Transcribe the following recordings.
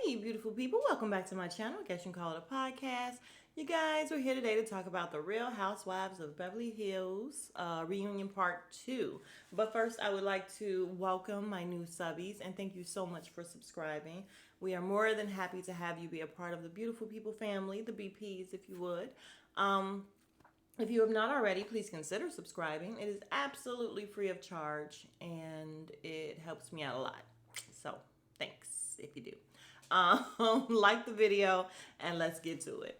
Hey, beautiful people. Welcome back to my channel. I guess you can call it a podcast. You guys, we're here today to talk about the Real Housewives of Beverly Hills reunion part 2. But first, I would like to welcome my new subbies and thank you so much for subscribing. We are more than happy to have you be a part of the beautiful people family, the BPs, if you would. If you have not already, please consider subscribing. It is absolutely free of charge and it helps me out a lot. So, thanks if you do. Like the video and let's get to it.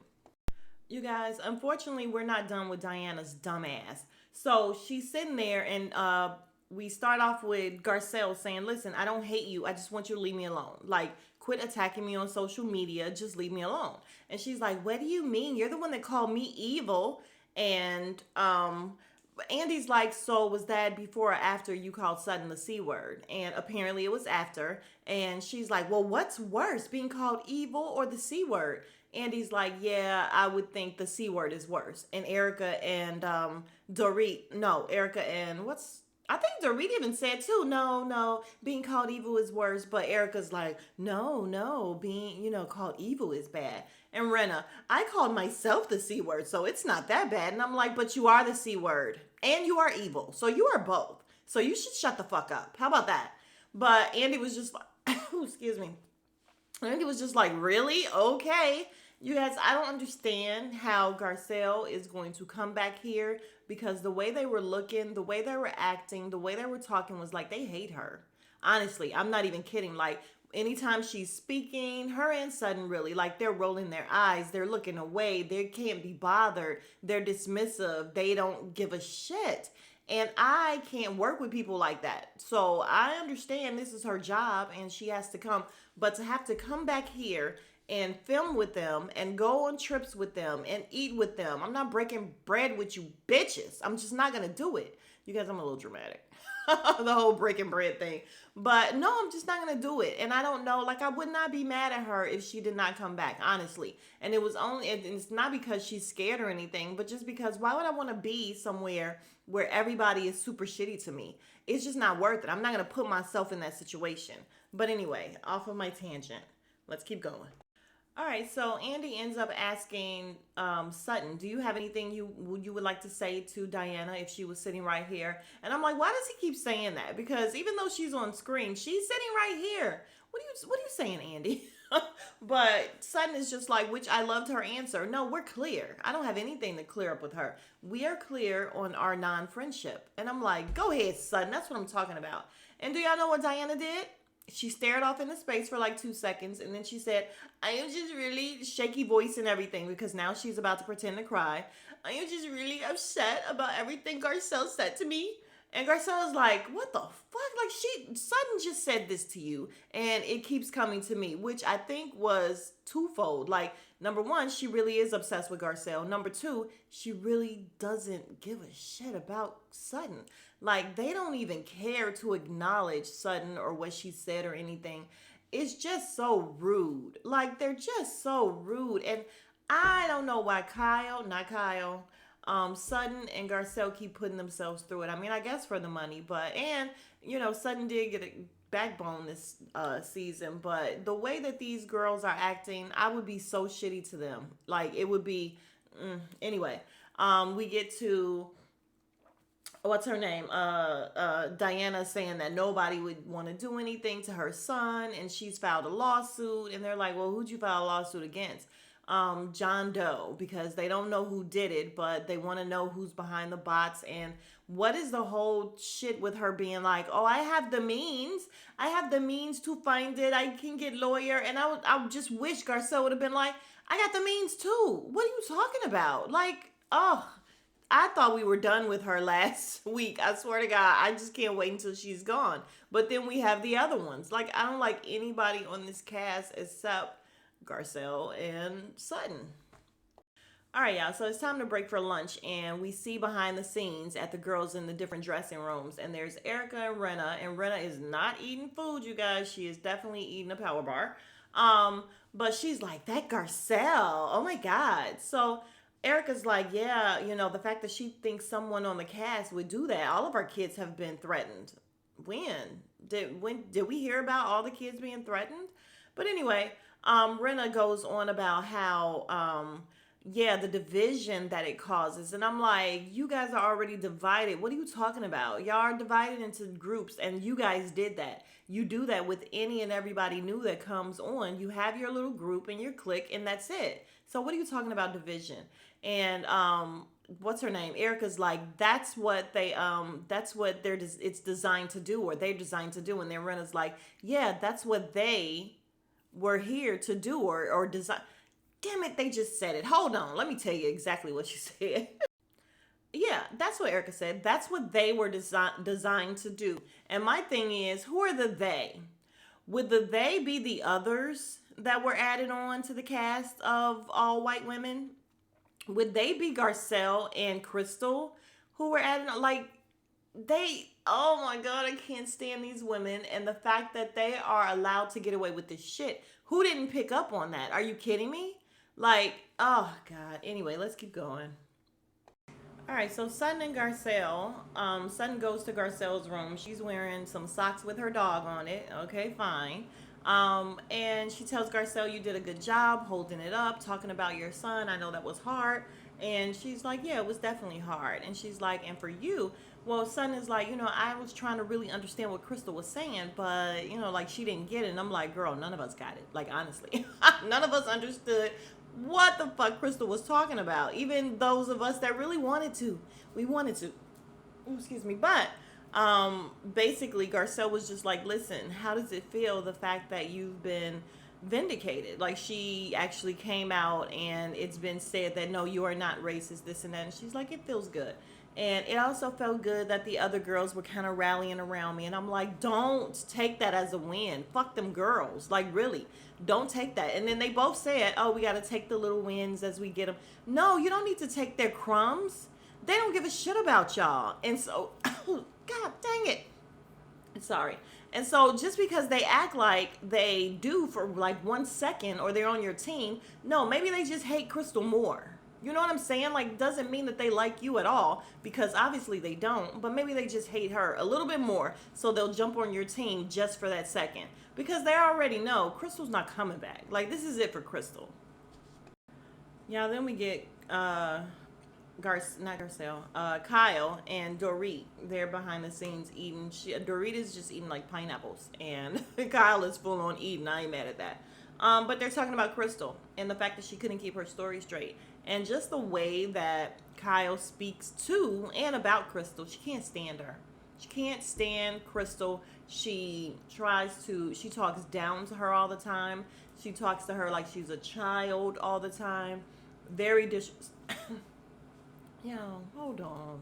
You guys, unfortunately, we're not done with Diana's dumbass. So she's sitting there and we start off with Garcelle saying, listen, I don't hate you. I just want you to leave me alone. Like, quit attacking me on social media. Just leave me alone. And she's like, what do you mean? You're the one that called me evil. And Andy's like, so was that before or after you called Sutton the C word? And apparently it was after. And she's like, well, what's worse, being called evil or the C word? Andy's like, yeah, I would think the C word is worse. And Erica and Erica and I think Dorit even said too, no, being called evil is worse. But Erica's like, no, being, called evil is bad. And Renna, I called myself the C word, so it's not that bad. And I'm like, but you are the C word and you are evil. So you are both. So you should shut the fuck up. How about that? But Andy was just like, excuse me. Andy was just like, really? Okay. You guys, I don't understand how Garcelle is going to come back here because the way they were looking, the way they were acting, the way they were talking was like they hate her. Honestly, I'm not even kidding. Like, anytime she's speaking, her and Sutton really, like, they're rolling their eyes, they're looking away, they can't be bothered, they're dismissive, they don't give a shit. And I can't work with people like that. So I understand this is her job and she has to come. But to have to come back here and film with them and go on trips with them and eat with them. I'm not breaking bread with you bitches. I'm just not going to do it. You guys, I'm a little dramatic. The whole breaking bread thing. But no, I'm just not going to do it. And I don't know, like, I would not be mad at her if she did not come back, honestly. And it was only, and it's not because she's scared or anything, but just because why would I want to be somewhere where everybody is super shitty to me? It's just not worth it. I'm not going to put myself in that situation. But anyway, off of my tangent. Let's keep going. All right, so Andy ends up asking Sutton, do you have anything you would like to say to Diana if she was sitting right here? And I'm like, why does he keep saying that? Because even though she's on screen, she's sitting right here. What are you saying, Andy? But Sutton is just like, which I loved her answer. No, we're clear. I don't have anything to clear up with her. We are clear on our non-friendship. And I'm like, go ahead, Sutton. That's what I'm talking about. And do y'all know what Diana did? She stared off into space for like 2 seconds and then she said, I am just really shaky voice and everything because now she's about to pretend to cry. I am just really upset about everything Garcelle said to me. And Garcelle was like, what the fuck? Like, Sutton just said this to you and it keeps coming to me, which I think was twofold. Like, number one, she really is obsessed with Garcelle. Number two, she really doesn't give a shit about Sutton. Like, they don't even care to acknowledge Sutton or what she said or anything. It's just so rude. Like, they're just so rude. And I don't know why Sutton and Garcelle keep putting themselves through it. I mean, I guess for the money, but, and, Sutton did get a backbone this season, but the way that these girls are acting, I would be so shitty to them. Like, it would be, anyway, we get to, what's her name? Diana saying that nobody would want to do anything to her son, and she's filed a lawsuit, and they're like, well, who'd you file a lawsuit against? John Doe, because they don't know who did it, but they want to know who's behind the bots. And what is the whole shit with her being like, oh, I have the means to find it, I can get lawyer. And I would just wish Garcelle would have been like, I got the means too. What are you talking about? Like, oh, I thought we were done with her last week. I swear to God, I just can't wait until she's gone. But then we have the other ones. Like, I don't like anybody on this cast except Garcelle and Sutton. All right, y'all, so it's time to break for lunch, and we see behind the scenes at the girls in the different dressing rooms, and there's Erica and Renna is not eating food, you guys. She is definitely eating a power bar. But she's like, that Garcelle, oh my God. So Erica's like, yeah, the fact that she thinks someone on the cast would do that. All of our kids have been threatened. When did we hear about all the kids being threatened? But anyway, Rena goes on about how, yeah, the division that it causes. And I'm like, you guys are already divided. What are you talking about? Y'all are divided into groups, and you guys did that. You do that with any and everybody new that comes on. You have your little group and your clique, and that's it. So what are you talking about division? And what's her name? Erica's like, that's what it's designed to do, or they're designed to do. And then Rena's like, yeah, that's what they were here to do, or design. Damn it, they just said it. Hold on, let me tell you exactly what she said. Yeah, that's what Erica said. That's what they were designed to do. And my thing is, who are the they? Would the they be the others that were added on to the cast of all white women? Would they be Garcelle and Crystal who were added on? Like, they, oh my God, I can't stand these women. And the fact that they are allowed to get away with this shit. Who didn't pick up on that? Are you kidding me? Like, oh God. Anyway, let's keep going. All right, so Sutton and Garcelle. Sutton goes to Garcelle's room. She's wearing some socks with her dog on it. Okay, fine. And she tells Garcelle, you did a good job holding it up, talking about your son. I know that was hard. And she's like, yeah, it was definitely hard. And she's like, and for you, well, Sutton is like, I was trying to really understand what Crystal was saying, but, like she didn't get it. And I'm like, girl, none of us got it. Like, honestly, none of us understood what the fuck Crystal was talking about. Even those of us that really wanted to. We wanted to. Ooh, excuse me. But basically Garcelle was just like, listen, how does it feel, the fact that you've been vindicated? Like, she actually came out and it's been said that no, you are not racist, this and that. And she's like, it feels good. And it also felt good that the other girls were kind of rallying around me. And I'm like, don't take that as a win. Fuck them girls. Like, really, don't take that. And then they both said, oh, we got to take the little wins as we get them. No, you don't need to take their crumbs. They don't give a shit about y'all. And so, God dang it. Sorry. And so just because they act like they do for like 1 second, or they're on your team, no, maybe they just hate Crystal more. You know what I'm saying? Like, doesn't mean that they like you at all, because obviously they don't, but maybe they just hate her a little bit more, so they'll jump on your team just for that second, because they already know Crystal's not coming back. Like, this is it for Crystal. Yeah, then we get Kyle and Dorit. They're behind the scenes eating. Dorit is just eating like pineapples, and Kyle is full on eating. I ain't mad at that. But they're talking about Crystal and the fact that she couldn't keep her story straight, and just the way that Kyle speaks to and about Crystal. She can't stand her. She can't stand Crystal. She talks down to her all the time. She talks to her like she's a child all the time. Very Yo, hold on.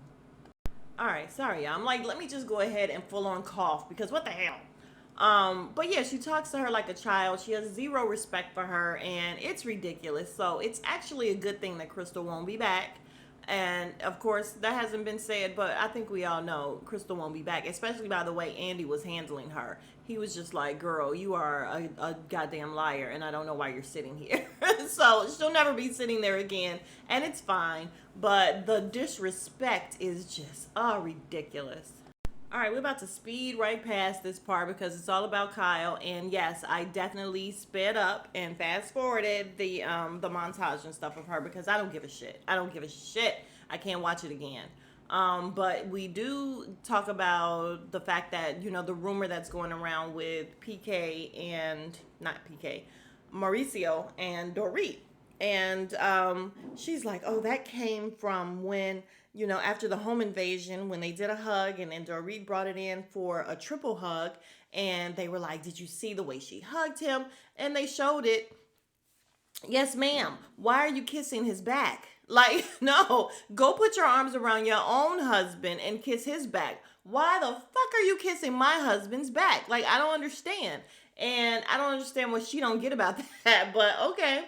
All right, sorry, y'all. I'm like, let me just go ahead and full on cough, because what the hell? But yeah, she talks to her like a child. She has zero respect for her, and it's ridiculous. So it's actually a good thing that Crystal won't be back. And of course, that hasn't been said, but I think we all know Crystal won't be back, especially by the way Andy was handling her. He was just like, girl, you are a goddamn liar, and I don't know why you're sitting here. So she'll never be sitting there again, and it's fine. But the disrespect is just ridiculous. All right, we're about to speed right past this part because it's all about Kyle. And yes, I definitely sped up and fast forwarded the montage and stuff of her, because I don't give a shit. I don't give a shit. I can't watch it again. But we do talk about the fact that, the rumor that's going around with PK and not PK, Mauricio and Dorit. And she's like, oh, that came from when, after the home invasion, when they did a hug, and then Dorit brought it in for a triple hug. And they were like, did you see the way she hugged him? And they showed it. Yes, ma'am. Why are you kissing his back? Like, no, go put your arms around your own husband and kiss his back. Why the fuck are you kissing my husband's back? Like, I don't understand. And I don't understand what she don't get about that, but okay.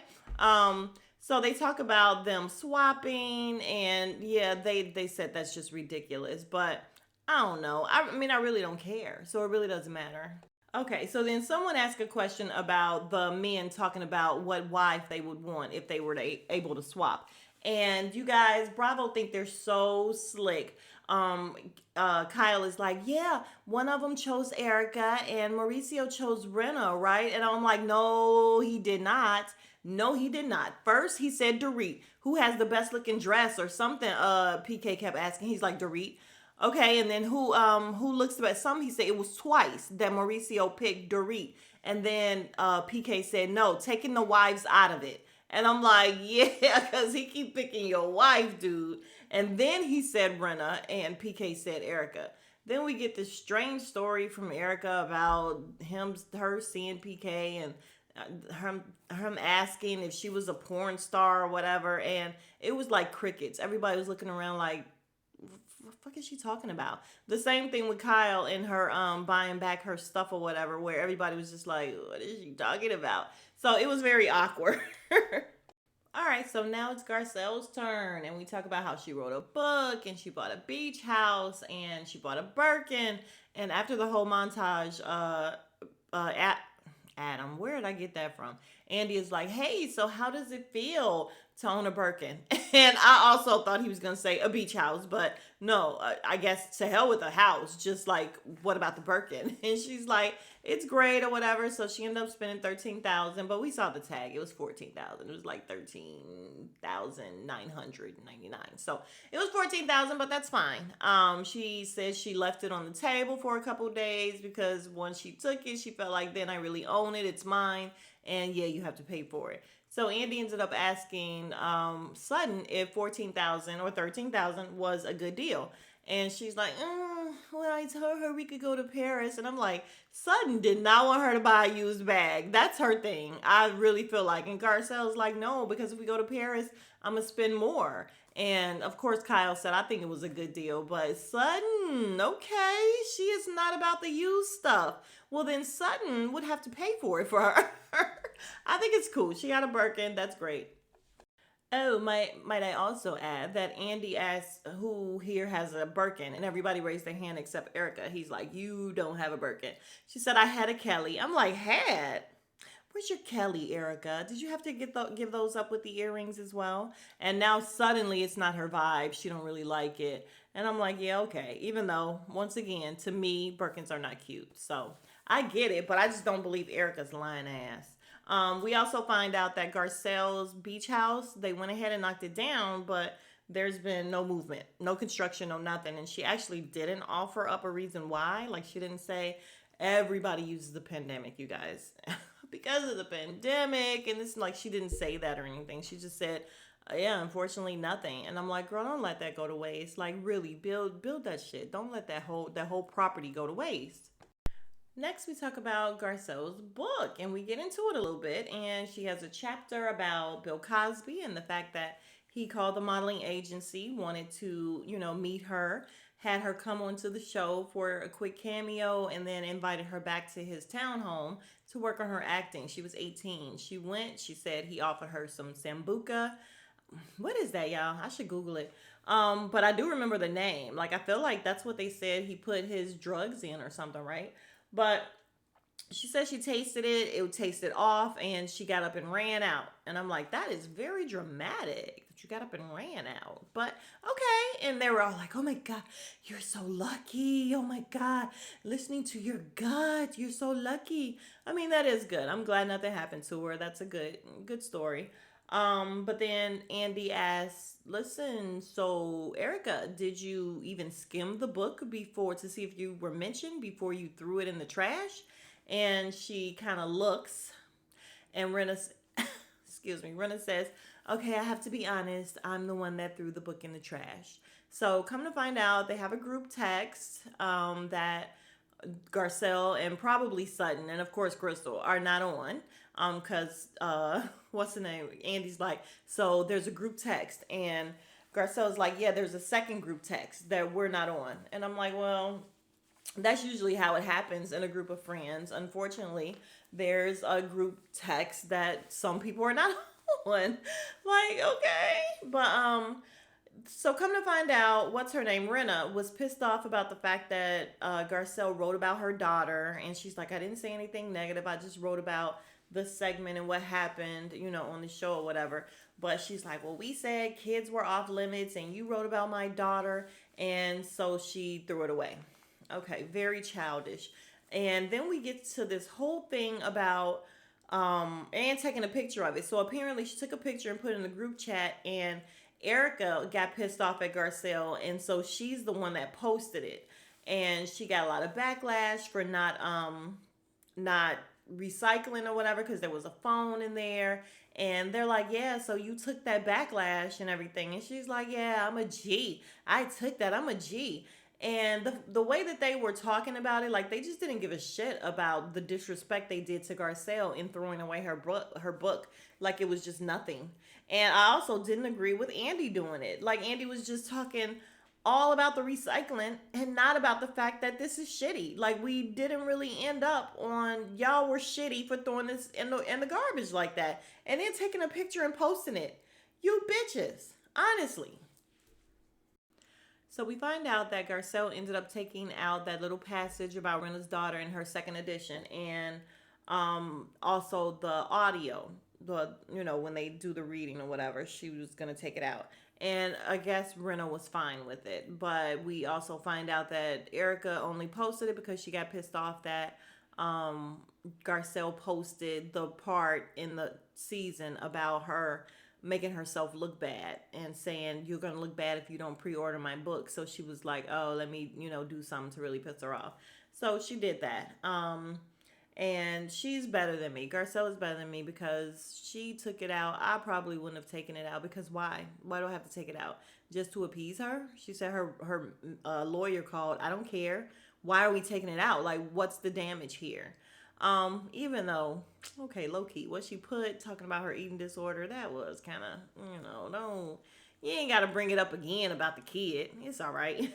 So they talk about them swapping, and yeah, they said that's just ridiculous, but I don't know. I mean, I really don't care. So it really doesn't matter. Okay, so then someone asked a question about the men talking about what wife they would want if they were able to swap. And you guys, Bravo think they're so slick. Kyle is like, yeah, one of them chose Erica and Mauricio chose Rena, right? And I'm like, no, he did not. No, he did not. First, he said Dorit, who has the best looking dress or something. PK kept asking. He's like, Dorit. Okay, and then who looks the best? Some he said it was twice that Mauricio picked Dorit. And then PK said, no, taking the wives out of it. And I'm like, yeah, because he keep picking your wife, dude. And then he said Rena, and PK said Erica. Then we get this strange story from Erica about her seeing PK and him asking if she was a porn star or whatever. And it was like crickets. Everybody was looking around like, what the fuck is she talking about? The same thing with Kyle and her buying back her stuff or whatever, where everybody was just like, what is she talking about? So it was very awkward. All right, so now it's Garcelle's turn, and we talk about how she wrote a book, and she bought a beach house, and she bought a Birkin. And after the whole montage, at Adam, where did I get that from? Andy is like, hey, so how does it feel to own a Birkin? And I also thought he was going to say a beach house, but no, I guess to hell with a house. Just like, what about the Birkin? And she's like, it's great or whatever. So she ended up spending 13,000, but we saw the tag. It was 14,000. It was like 13,999. So it was 14,000, but that's fine. She says she left it on the table for a couple days because once she took it, she felt like then I really own it. It's mine. And yeah, you have to pay for it. So Andy ended up asking Sutton if 14,000 or 13,000 was a good deal. And she's like, well, I told her we could go to Paris. And I'm like, Sutton did not want her to buy a used bag. That's her thing. I really feel like. And Garcelle's like, no, because if we go to Paris, I'm going to spend more. And of course, Kyle said, I think it was a good deal. But Sutton, okay, she is not about the used stuff. Well, then Sutton would have to pay for it for her. I think it's cool. She got a Birkin. That's great. Oh, might I also add that Andy asked who here has a Birkin, and everybody raised their hand except Erica. He's like, you don't have a Birkin. She said, I had a Kelly. I'm like, had? Where's your Kelly, Erica? Did you have to give those up with the earrings as well? And now suddenly it's not her vibe. She don't really like it. And I'm like, yeah, okay. Even though, once again, to me, Birkins are not cute. So I get it, but I just don't believe Erica's lying ass. We also find out that Garcelle's beach house, they went ahead and knocked it down, but there's been no movement, no construction, no nothing. And she actually didn't offer up a reason why. Like, she didn't say everybody uses the pandemic, you guys, because of the pandemic. And it's like she didn't say that or anything. She just said, yeah, unfortunately, nothing. And I'm like, girl, don't let that go to waste. Like, really, build that shit. Don't let that whole property go to waste. Next, we talk about Garcelle's book, and we get into it a little bit. And she has a chapter about Bill Cosby and the fact that he called the modeling agency, wanted to, meet her, had her come onto the show for a quick cameo, and then invited her back to his townhome to work on her acting. She was 18. She went. She said he offered her some sambuca. What is that, y'all? I should Google it. But I do remember the name. Like, I feel like that's what they said he put his drugs in or something, right? But she said she tasted it, it tasted off, and she got up and ran out. And I'm like, that is very dramatic that you got up and ran out. But okay. And they were all like, oh my God, you're so lucky. Oh my God, listening to your gut, you're so lucky. I mean, that is good. I'm glad nothing happened to her. That's a good story. But then Andy asked, listen, so Erica, did you even skim the book before to see if you were mentioned before you threw it in the trash? And she kind of looks, and Rena says, okay, I have to be honest. I'm the one that threw the book in the trash. So come to find out, they have a group text, that Garcelle and probably Sutton and of course Crystal are not on. Cause what's the name? Andy's like, so there's a group text, and Garcelle's like, yeah, there's a second group text that we're not on. And I'm like, well, that's usually how it happens in a group of friends. Unfortunately, there's a group text that some people are not on. Like, okay. But so come to find out, what's her name? Rena was pissed off about the fact that Garcelle wrote about her daughter, and she's like, I didn't say anything negative. I just wrote about the segment and what happened, on the show or whatever. But she's like, well, we said kids were off limits and you wrote about my daughter. And so she threw it away. Okay, very childish. And then we get to this whole thing about and taking a picture of it. So apparently she took a picture and put it in the group chat, and Erica got pissed off at Garcelle, and so she's the one that posted it. And she got a lot of backlash for not recycling or whatever, because there was a phone in there. And they're like, yeah, so you took that backlash and everything. And she's like, yeah, I'm a G. I took that. I'm a G. And the way that they were talking about it, like, they just didn't give a shit about the disrespect they did to Garcelle in throwing away her book, like it was just nothing. And I also didn't agree with Andy doing it. Like, Andy was just talking all about the recycling and not about the fact that this is shitty. Like, we didn't really end up on y'all were shitty for throwing this in the garbage like that and then taking a picture and posting it. You bitches, honestly. So we find out that Garcelle ended up taking out that little passage about Rena's daughter in her second edition, and also the audio, when they do the reading or whatever, she was gonna take it out. And I guess Rena was fine with it. But we also find out that Erica only posted it because she got pissed off that Garcelle posted the part in the season about her making herself look bad and saying you're gonna look bad if you don't pre-order my book. So she was like, oh, let me do something to really piss her off. So she did that. And she's better than me. Garcelle is better than me because she took it out. I probably wouldn't have taken it out, because why do I have to take it out? Just to appease her? She said her lawyer called. I don't care. Why are we taking it out? Like, what's the damage here? Even though, okay, low key, what she put talking about her eating disorder, that was kind of, don't, you ain't got to bring it up again about the kid. It's all right.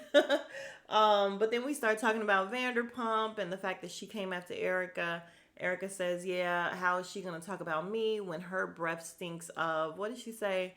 But then we start talking about Vanderpump and the fact that she came after Erica. Erica says, yeah, how is she going to talk about me when her breath stinks of, what did she say?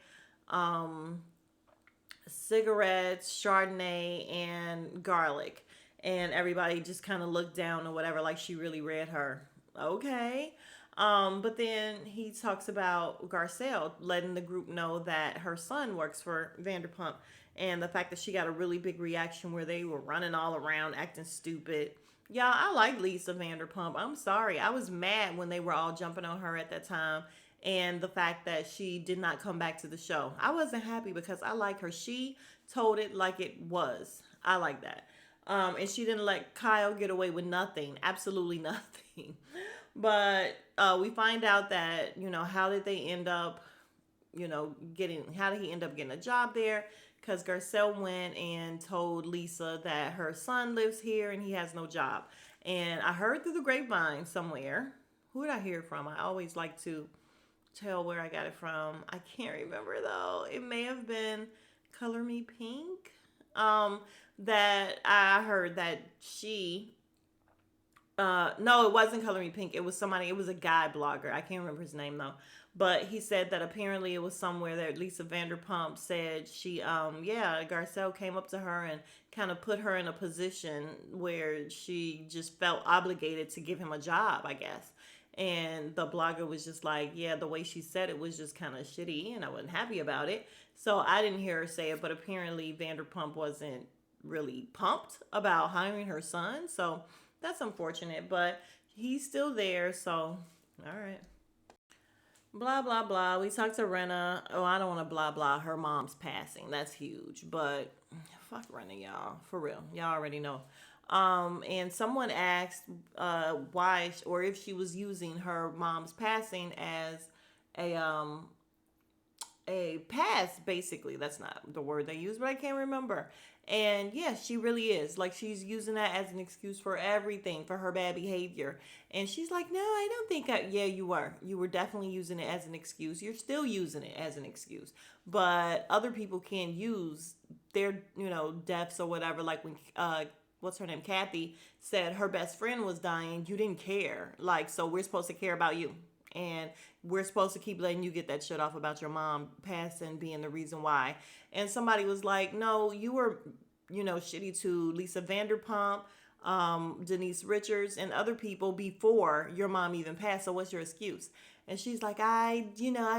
Cigarettes, Chardonnay, and garlic. And everybody just kind of looked down or whatever, like she really read her. Okay. But then he talks about Garcelle letting the group know that her son works for Vanderpump, and the fact that she got a really big reaction where they were running all around acting stupid. Y'all, I like Lisa Vanderpump. I'm sorry. I was mad when they were all jumping on her at that time, and the fact that she did not come back to the show. I wasn't happy because I like her. She told it like it was. I like that. And she didn't let Kyle get away with nothing. Absolutely nothing. But we find out that, how did they end up, how did he end up getting a job there? Because Garcelle went and told Lisa that her son lives here and he has no job. And I heard through the grapevine somewhere. Who did I hear it from? I always like to tell where I got it from. I can't remember though. It may have been Color Me Pink. That I heard that she no, it wasn't Color Me Pink. It was somebody, it was a guy blogger. I can't remember his name though. But he said that apparently it was somewhere that Lisa Vanderpump said she Garcelle came up to her and kind of put her in a position where she just felt obligated to give him a job, I guess. And the blogger was just like, yeah, the way she said it was just kind of shitty and I wasn't happy about it. So I didn't hear her say it, but apparently Vanderpump wasn't really pumped about hiring her son. So that's unfortunate, but he's still there. So, all right. Blah, blah, blah. We talked to Renna. Oh, I don't want to blah, blah. Her mom's passing. That's huge. But fuck Renna, y'all. For real. Y'all already know. And someone asked why or if she was using her mom's passing as a pass, basically. That's not the word they use, but I can't remember. And yeah, she really is. Like, she's using that as an excuse for everything, for her bad behavior. And she's like, no, I don't think yeah, you were. You were definitely using it as an excuse. You're still using it as an excuse. But other people can use their, deaths or whatever. Like when, what's her name? Kathy said her best friend was dying. You didn't care. Like, so we're supposed to care about you. And we're supposed to keep letting you get that shit off about your mom passing being the reason why. And somebody was like, no, you were, shitty to Lisa Vanderpump. Denise Richards and other people before your mom even passed. So what's your excuse? And she's like, I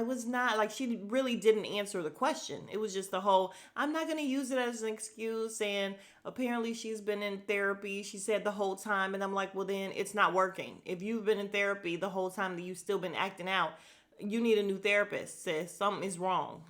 was not, like, she really didn't answer the question. It was just the whole, I'm not going to use it as an excuse. And apparently she's been in therapy, she said, the whole time. And I'm like, well, then it's not working. If you've been in therapy the whole time that you've still been acting out, you need a new therapist, sis. Something is wrong.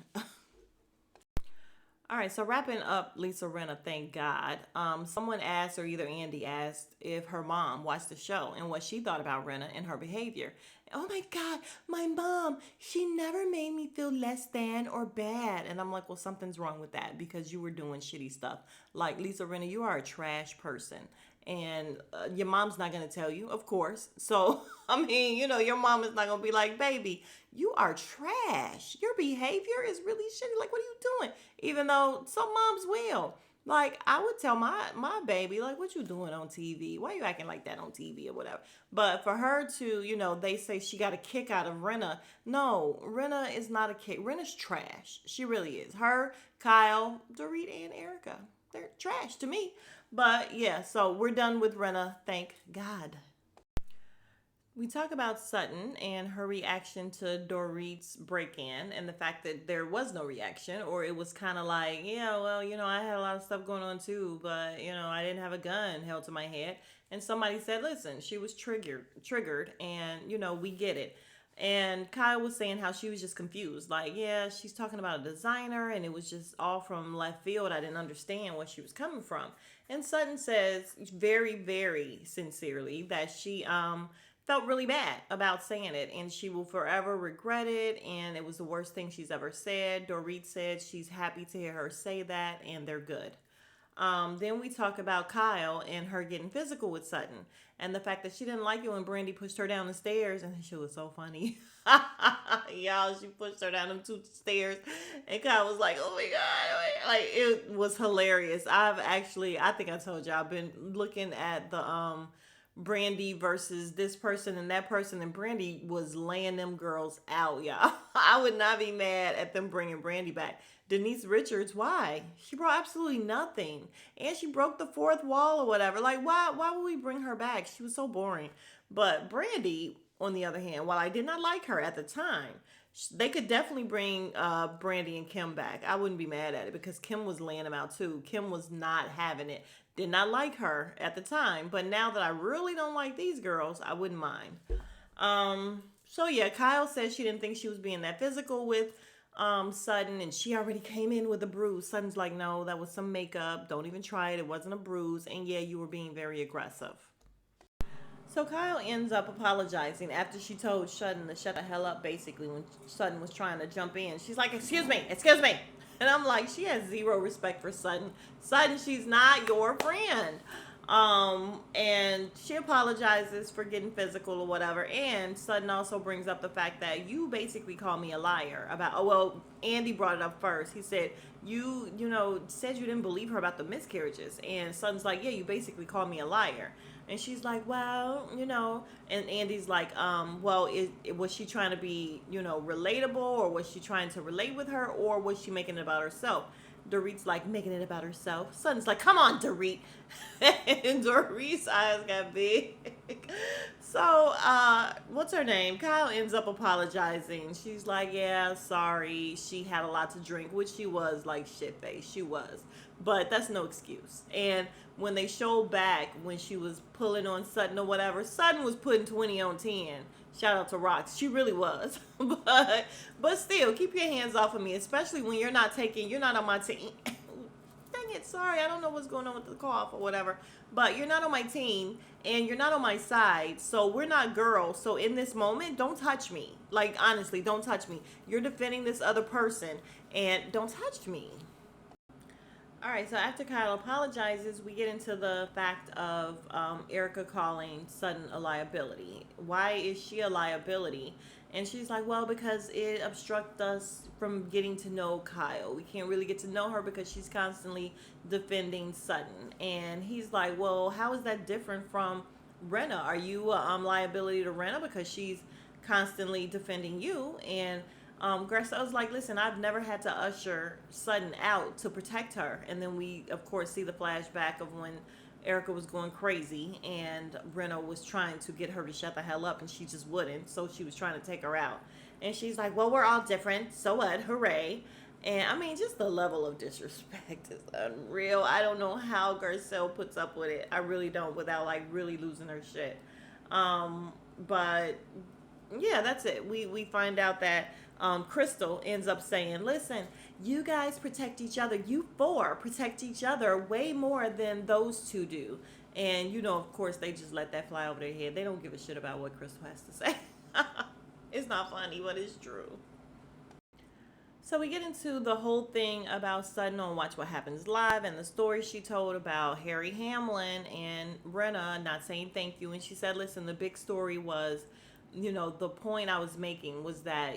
All right, so wrapping up Lisa Rinna, thank God. Someone asked, or either Andy asked, if her mom watched the show and what she thought about Rinna and her behavior. Oh my God, my mom, she never made me feel less than or bad. And I'm like, well, something's wrong with that because you were doing shitty stuff. Like, Lisa Rinna, you are a trash person. And your mom's not going to tell you, of course. So, I mean, your mom is not going to be like, baby, you are trash. Your behavior is really shitty. Like, what are you doing? Even though some moms will. Like, I would tell my baby, like, what you doing on TV? Why you acting like that on TV or whatever? But for her to, they say she got a kick out of Rinna. No, Rinna is not a kick. Rinna's trash. She really is. Her, Kyle, Dorit, and Erica. They're trash to me. But yeah, so we're done with Rinna. Thank God. We talk about Sutton and her reaction to Dorit's break-in and the fact that there was no reaction, or it was kind of like, yeah, well, I had a lot of stuff going on too, but, I didn't have a gun held to my head. And somebody said, listen, she was triggered, and, we get it. And Kyle was saying how she was just confused. Like, yeah, she's talking about a designer, and it was just all from left field. I didn't understand where she was coming from. And Sutton says very, very sincerely that she felt really bad about saying it, and she will forever regret it, and it was the worst thing she's ever said. Dorit said she's happy to hear her say that, and they're good. Then we talk about Kyle and her getting physical with Sutton and the fact that she didn't like it when Brandy pushed her down the stairs, and she was so funny. Y'all, she pushed her down them two stairs and Kyle was like, oh my God. Like, it was hilarious. I think I told you, I've been looking at the, Brandy versus this person and that person, and Brandy was laying them girls out, y'all. I would not be mad at them bringing Brandy back. Denise Richards, why? She brought absolutely nothing, and she broke the fourth wall or whatever. Like, why would we bring her back? She was so boring. But Brandy, on the other hand, while I did not like her at the time, they could definitely bring Brandy and Kim back. I wouldn't be mad at it because Kim was laying them out too. Kim was not having it. Did not like her at the time, but now that I really don't like these girls, I wouldn't mind. So yeah, Kyle said she didn't think she was being that physical with Sutton, and she already came in with a bruise. Sutton's like, no, that was some makeup. Don't even try it. It wasn't a bruise. And yeah, you were being very aggressive. So Kyle ends up apologizing after she told Sutton to shut the hell up, basically, when Sutton was trying to jump in. She's like, excuse me. And I'm like, she has zero respect for Sutton. Sutton, she's not your friend. And she apologizes for getting physical or whatever. And Sutton also brings up the fact that you basically call me a liar about, oh, well, Andy brought it up first. He said, you said you didn't believe her about the miscarriages. And Sutton's like, yeah, you basically called me a liar. And she's like, well, and Andy's like, well, was she trying to be, relatable, or was she trying to relate with her, or was she making it about herself? Dorit's like, making it about herself. Sutton's like, come on, Dorit. And Dorit's eyes got big. So, what's her name? Kyle ends up apologizing. She's like, yeah, sorry. She had a lot to drink, which she was, like, shit-faced. She was. But that's no excuse. And when they showed back when she was pulling on Sutton or whatever, Sutton was putting 20 on 10. Shout out to Rox. She really was. But still, keep your hands off of me, especially when you're not on my team. Dang it, sorry, I don't know what's going on with the cough or whatever. But you're not on my team, and you're not on my side, so we're not girls. So in this moment, don't touch me. Like, honestly, don't touch me. You're defending this other person, and don't touch me. All right, so after Kyle apologizes, we get into the fact of Erica calling Sutton a liability. Why is she a liability? And she's like, well, because it obstructs us from getting to know Kyle. We can't really get to know her because she's constantly defending Sutton. And he's like, well, how is that different from Rinna? Are you a liability to Rinna because she's constantly defending you? And Garcelle was like, listen, I've never had to usher Sutton out to protect her. And then we, of course, see the flashback of when Erica was going crazy, and Rena was trying to get her to shut the hell up, and she just wouldn't. So she was trying to take her out. And she's like, well, we're all different. So what? Hooray. And I mean, just the level of disrespect is unreal. I don't know how Garcelle puts up with it. I really don't, without like really losing her shit. But yeah, that's it. We find out that Crystal ends up saying, "Listen, you guys protect each other. You four protect each other way more than those two do." And you know, of course, they just let that fly over their head. They don't give a shit about what Crystal has to say. It's not funny, but it's true. So we get into the whole thing about Sutton on Watch What Happens Live and the story she told about Harry Hamlin and Brenna not saying thank you. And she said, listen, the big story was, the point I was making was that,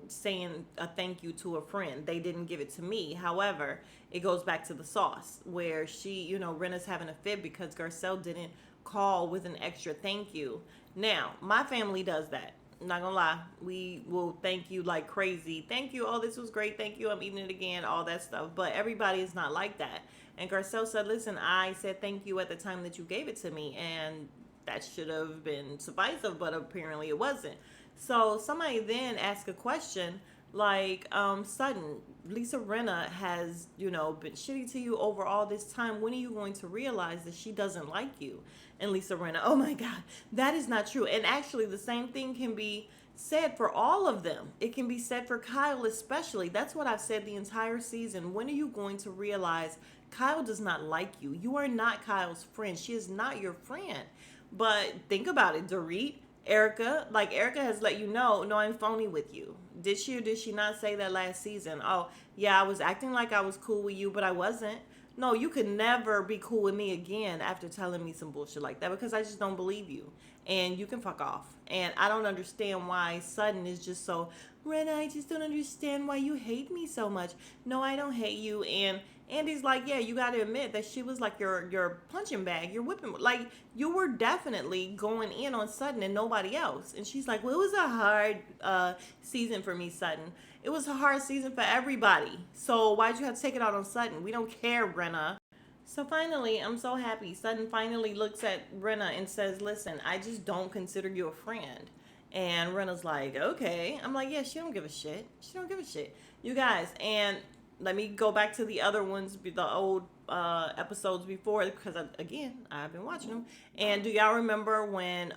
saying a thank you to a friend. They didn't give it to me. However, it goes back to the sauce where Renna's having a fit because Garcelle didn't call with an extra thank you. Now, my family does that. Not gonna lie, we will thank you like crazy. Thank you. Oh, this was great. Thank you. I'm eating it again. All that stuff. But everybody is not like that. And Garcelle said, listen, I said thank you at the time that you gave it to me. And that should have been sufficient, but apparently it wasn't. So somebody then asked a question like, Sutton, Lisa Rinna has, been shitty to you over all this time. When are you going to realize that she doesn't like you? And Lisa Rinna, oh my God, that is not true. And actually, the same thing can be said for all of them. It can be said for Kyle especially. That's what I've said the entire season. When are you going to realize Kyle does not like you? You are not Kyle's friend. She is not your friend. But think about it, Dorit. Erica has let you know, no, I'm phony with you. Did she or did she not say that last season? Oh, yeah, I was acting like I was cool with you, but I wasn't. No, you could never be cool with me again after telling me some bullshit like that because I just don't believe you. And you can fuck off. And I don't understand why Sutton is just so, Rena, I just don't understand why you hate me so much. No, I don't hate you. And Andy's like, yeah, you got to admit that she was like your punching bag, your whipping. Like, you were definitely going in on Sutton and nobody else. And she's like, well, it was a hard season for me, Sutton. It was a hard season for everybody. So why'd you have to take it out on Sutton? We don't care, Brenna. So finally, I'm so happy. Sutton finally looks at Brenna and says, listen, I just don't consider you a friend. And Renna's like, okay. I'm like, yeah, she don't give a shit. She don't give a shit. You guys, and let me go back to the other ones, the old episodes before, because again, I've been watching them. And do y'all remember when,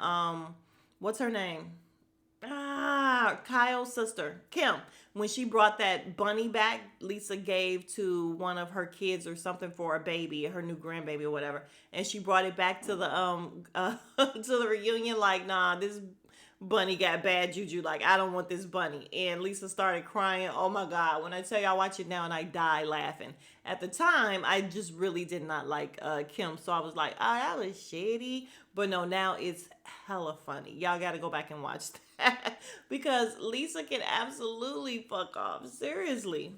what's her name? Kyle's sister, Kim, when she brought that bunny back, Lisa gave to one of her kids or something for a baby, her new grandbaby or whatever, and she brought it back to the to the reunion like, nah, this bunny got bad juju, like I don't want this bunny. And Lisa started crying. Oh my God, when I tell you I watch it now and I die laughing. At the time I just really did not like Kim, so I was like, oh, that was shady. But no, now it's hella funny. Y'all gotta go back and watch that because Lisa can absolutely fuck off, seriously.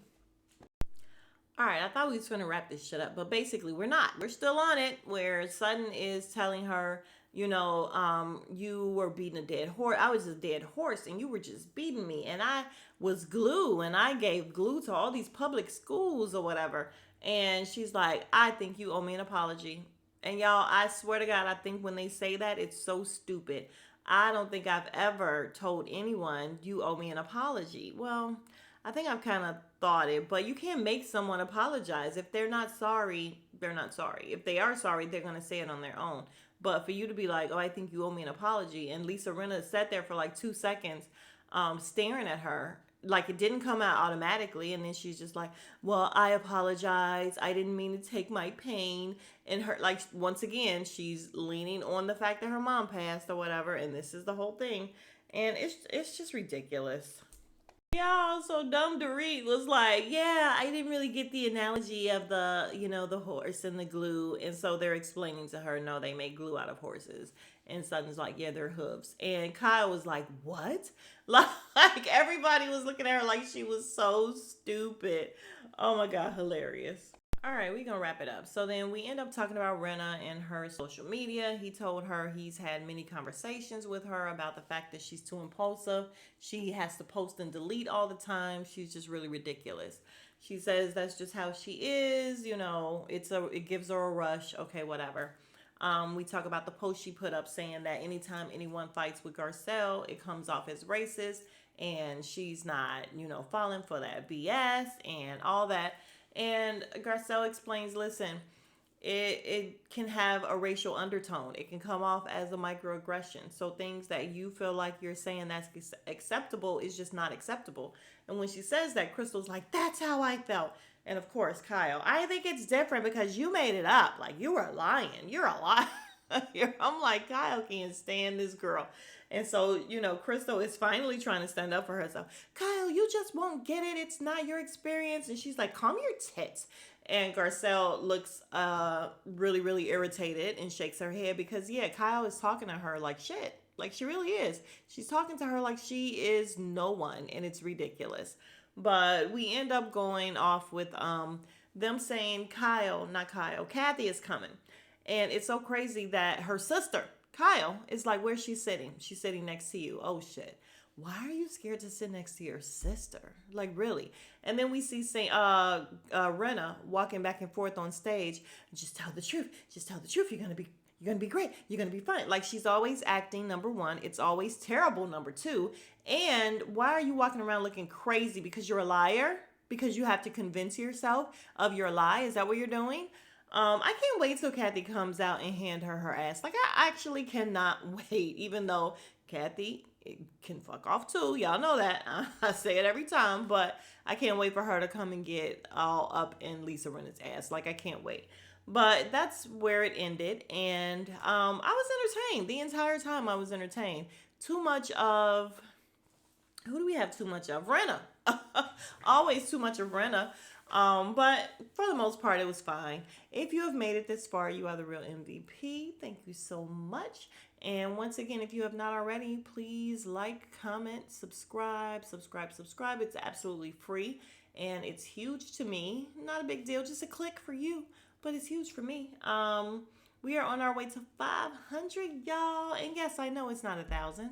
All right, I thought we was going to wrap this shit up, but basically we're not. We're still on it where Sutton is telling her, you were beating a dead horse. I was a dead horse and you were just beating me. And I was glue and I gave glue to all these public schools or whatever. And she's like, I think you owe me an apology. And y'all, I swear to God, I think when they say that, it's so stupid. I don't think I've ever told anyone you owe me an apology. Well, I think I've kind of thought it, but you can't make someone apologize. If they're not sorry, they're not sorry. If they are sorry, they're going to say it on their own. But for you to be like, oh, I think you owe me an apology. And Lisa Rinna sat there for like 2 seconds staring at her. Like it didn't come out automatically. And then she's just like, well, I apologize. I didn't mean to take my pain. And her, like, once again, she's leaning on the fact that her mom passed or whatever. And this is the whole thing. And it's just ridiculous. Y'all, so dumb Dorit was like, yeah, I didn't really get the analogy of the horse and the glue. And so they're explaining to her, no, they make glue out of horses. And Sutton's like, yeah, they're hooves. And Kyle was like, what? Like everybody was looking at her like she was so stupid. Oh my God, hilarious. All right, we're going to wrap it up. So then we end up talking about Renna and her social media. He told her he's had many conversations with her about the fact that she's too impulsive. She has to post and delete all the time. She's just really ridiculous. She says that's just how she is. It gives her a rush. Okay, whatever. We talk about the post she put up saying that anytime anyone fights with Garcelle, it comes off as racist, and she's not, falling for that BS and all that. And Garcelle explains, listen, it can have a racial undertone. It can come off as a microaggression. So things that you feel like you're saying that's acceptable is just not acceptable. And when she says that, Crystal's like, that's how I felt. And of course, Kyle, I think it's different because you made it up. Like, you were lying. You're a liar. I'm like, Kyle can't stand this girl. And so, Crystal is finally trying to stand up for herself. Kyle, you just won't get it. It's not your experience. And she's like, calm your tits. And Garcelle looks really, really irritated and shakes her head because, yeah, Kyle is talking to her like shit. Like, she really is. She's talking to her like she is no one, and it's ridiculous. But we end up going off with them saying Kathy is coming. And it's so crazy that her sister, Kyle, is like, where's she sitting? She's sitting next to you. Oh, shit. Why are you scared to sit next to your sister? Like, really? And then we see Renna walking back and forth on stage. Just tell the truth. Just tell the truth. You're gonna be great. You're gonna be fine. Like, she's always acting, number one. It's always terrible, number two. And why are you walking around looking crazy? Because you're a liar? Because you have to convince yourself of your lie? Is that what you're doing? I can't wait till Kathy comes out and hand her ass. Like, I actually cannot wait, even though Kathy can fuck off too. Y'all know that. I say it every time, but I can't wait for her to come and get all up in Lisa Rinna's ass. Like, I can't wait. But that's where it ended. And I was entertained. The entire time I was entertained. Too much of... Who do we have too much of? Renna. Always too much of Renna. But for the most part, it was fine. If you have made it this far, you are the real MVP. Thank you so much. And once again, if you have not already, please like, comment, subscribe. It's absolutely free. And it's huge to me. Not a big deal, just a click for you. But it's huge for me. We are on our way to 500, y'all. And yes, I know it's not 1,000.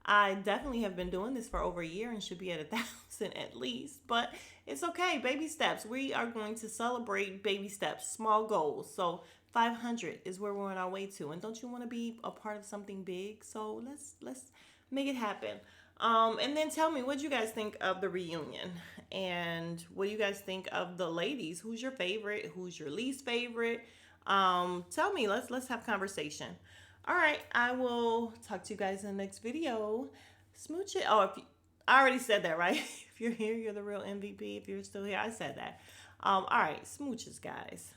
I definitely have been doing this for over a year and should be at 1,000 at least, but it's okay. Baby steps. We are going to celebrate baby steps, small goals. So 500 is where we're on our way to. And don't you want to be a part of something big? So let's make it happen. And then tell me, what do you guys think of the reunion? And what do you guys think of the ladies? Who's your favorite? Who's your least favorite? Tell me. Let's have conversation. All right, I will talk to you guys in the next video. Smooch it. Oh, I already said that, right? If you're here, you're the real MVP. If you're still here, I said that. All right, smooches, guys.